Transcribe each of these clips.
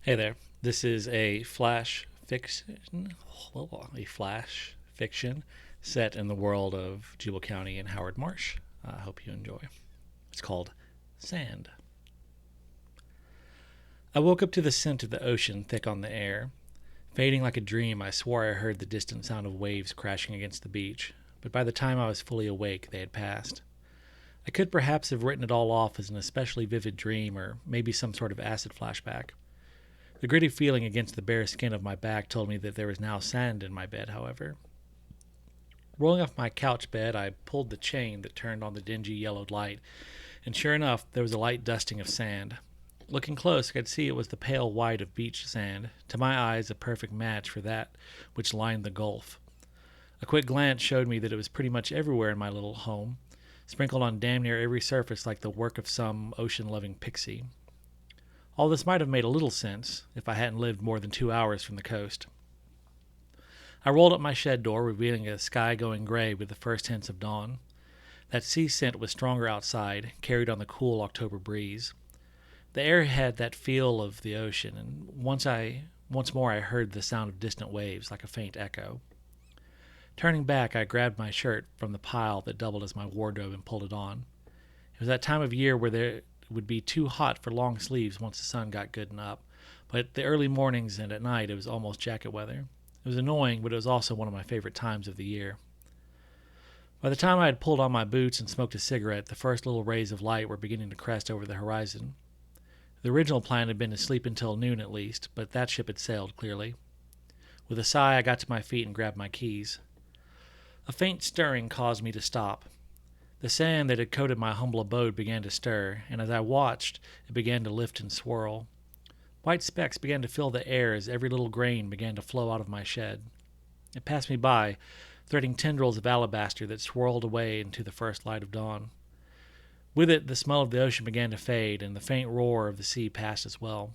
Hey there. This is a flash fiction, a flash fiction set in the world of Jubal County and Howard Marsh. I hope you enjoy. It's called Sand. I woke up to the scent of the ocean thick on the air. Fading like a dream, I swore I heard the distant sound of waves crashing against the beach, but by the time I was fully awake, they had passed. I could perhaps have written it all off as an especially vivid dream or maybe some sort of acid flashback. The gritty feeling against the bare skin of my back told me that there was now sand in my bed, however. Rolling off my couch bed, I pulled the chain that turned on the dingy yellowed light, and sure enough, there was a light dusting of sand. Looking close, I could see it was the pale white of beach sand, to my eyes a perfect match for that which lined the Gulf. A quick glance showed me that it was pretty much everywhere in my little home, sprinkled on damn near every surface like the work of some ocean-loving pixie. All this might have made a little sense if I hadn't lived more than 2 hours from the coast. I rolled up my shed door, revealing a sky going gray with the first hints of dawn. That sea scent was stronger outside, carried on the cool October breeze. The air had that feel of the ocean, and once more I heard the sound of distant waves like a faint echo. Turning back, I grabbed my shirt from the pile that doubled as my wardrobe and pulled it on. It was that time of year where it would be too hot for long sleeves once the sun got good and up, but the early mornings and at night it was almost jacket weather. It was annoying, but it was also one of my favorite times of the year. By the time I had pulled on my boots and smoked a cigarette, the first little rays of light were beginning to crest over the horizon. The original plan had been to sleep until noon at least, but that ship had sailed, clearly. With a sigh, I got to my feet and grabbed my keys. A faint stirring caused me to stop. The sand that had coated my humble abode began to stir, and as I watched, it began to lift and swirl. White specks began to fill the air as every little grain began to flow out of my shed. It passed me by, threading tendrils of alabaster that swirled away into the first light of dawn. With it, the smell of the ocean began to fade, and the faint roar of the sea passed as well.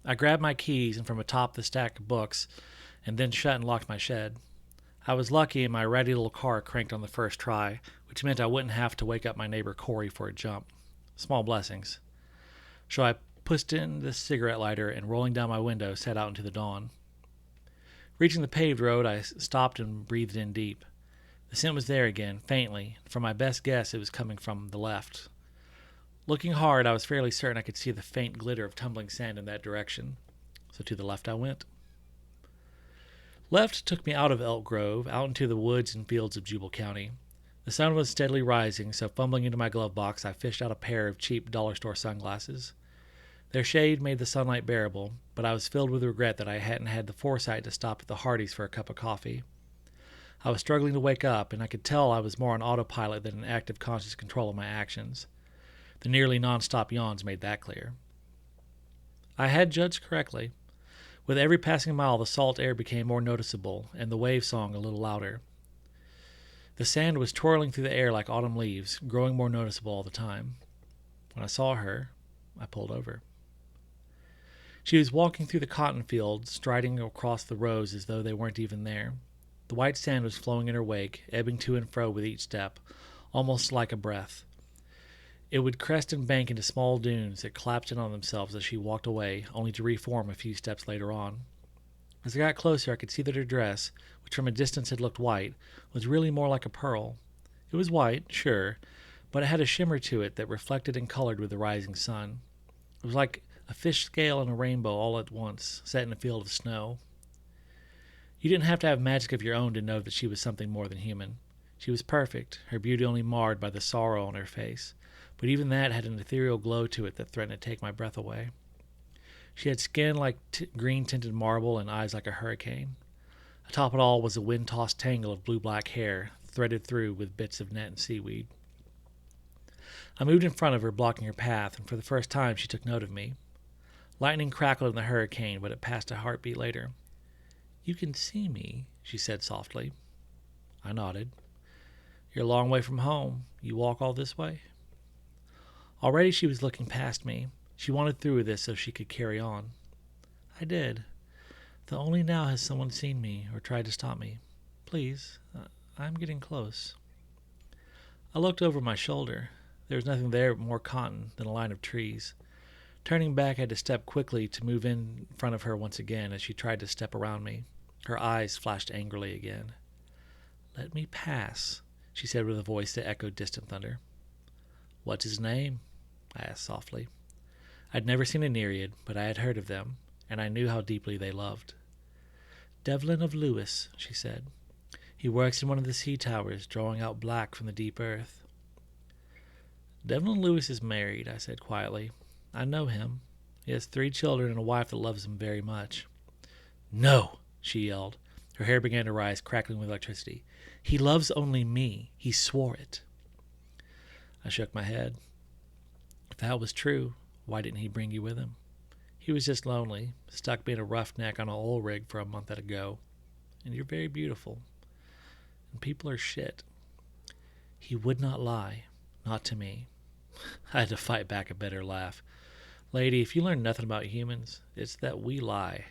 I grabbed my keys and from atop the stack of books, and then shut and locked my shed. I was lucky and my ratty little car cranked on the first try, which meant I wouldn't have to wake up my neighbor Corey for a jump. Small blessings. So I pushed in the cigarette lighter and rolling down my window set out into the dawn. Reaching the paved road, I stopped and breathed in deep. The scent was there again, faintly. For my best guess, it was coming from the left. Looking hard, I was fairly certain I could see the faint glitter of tumbling sand in that direction. So to the left I went. Left took me out of Elk Grove, out into the woods and fields of Jubal County. The sun was steadily rising, so fumbling into my glove box, I fished out a pair of cheap dollar store sunglasses. Their shade made the sunlight bearable, but I was filled with regret that I hadn't had the foresight to stop at the Hardee's for a cup of coffee. I was struggling to wake up, and I could tell I was more on autopilot than in active conscious control of my actions. The nearly non-stop yawns made that clear. I had judged correctly. With every passing mile, the salt air became more noticeable, and the wave song a little louder. The sand was twirling through the air like autumn leaves, growing more noticeable all the time. When I saw her, I pulled over. She was walking through the cotton fields, striding across the rows as though they weren't even there. The white sand was flowing in her wake, ebbing to and fro with each step, almost like a breath. It would crest and bank into small dunes that collapsed in on themselves as she walked away, only to reform a few steps later on. As I got closer, I could see that her dress, which from a distance had looked white, was really more like a pearl. It was white, sure, but it had a shimmer to it that reflected and colored with the rising sun. It was like a fish scale and a rainbow all at once, set in a field of snow. You didn't have to have magic of your own to know that she was something more than human. She was perfect, her beauty only marred by the sorrow on her face, but even that had an ethereal glow to it that threatened to take my breath away. She had skin like green-tinted marble and eyes like a hurricane. Atop it all was a wind-tossed tangle of blue-black hair, threaded through with bits of net and seaweed. I moved in front of her, blocking her path, and for the first time she took note of me. Lightning crackled in the hurricane, but it passed a heartbeat later. "You can see me," she said softly. I nodded. "You're a long way from home. You walk all this way?" Already she was looking past me. She wanted through with this so she could carry on. I did. Though only now has someone seen me or tried to stop me. Please, I'm getting close. I looked over my shoulder. There was nothing there more cotton than a line of trees. Turning back, I had to step quickly to move in front of her once again as she tried to step around me. Her eyes flashed angrily again. "Let me pass," she said with a voice that echoed distant thunder. "What's his name?" I asked softly. I'd never seen a Nereid, but I had heard of them, and I knew how deeply they loved. "Devlin of Lewis," she said. "He works in one of the sea towers, drawing out black from the deep earth." "Devlin Lewis is married," I said quietly. "I know him. He has 3 children and a wife that loves him very much." "No!" she yelled. Her hair began to rise, crackling with electricity. "He loves only me. He swore it." I shook my head. "If that was true, why didn't he bring you with him? He was just lonely, stuck being a roughneck on an oil rig for a month at a go. And you're very beautiful. And people are shit." "He would not lie. Not to me." I had to fight back a better laugh. "Lady, if you learn nothing about humans, it's that we lie."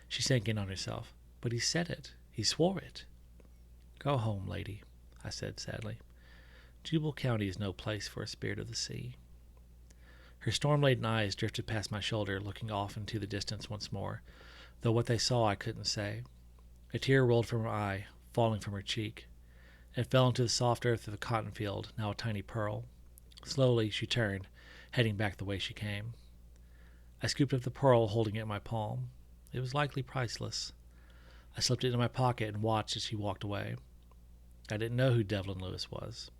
She sank in on herself. "But he said it. He swore it." "Go home, lady," I said sadly. "Jubal County is no place for a spirit of the sea." Her storm-laden eyes drifted past my shoulder, looking off into the distance once more, though what they saw I couldn't say. A tear rolled from her eye, falling from her cheek. It fell into the soft earth of the cotton field, now a tiny pearl. Slowly she turned, heading back the way she came. I scooped up the pearl, holding it in my palm. It was likely priceless. I slipped it in my pocket and watched as she walked away. I didn't know who Devlin Lewis was,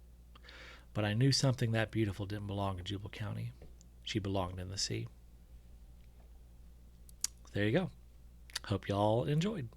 but I knew something that beautiful didn't belong in Jubal County. She belonged in the sea. There you go. Hope y'all enjoyed.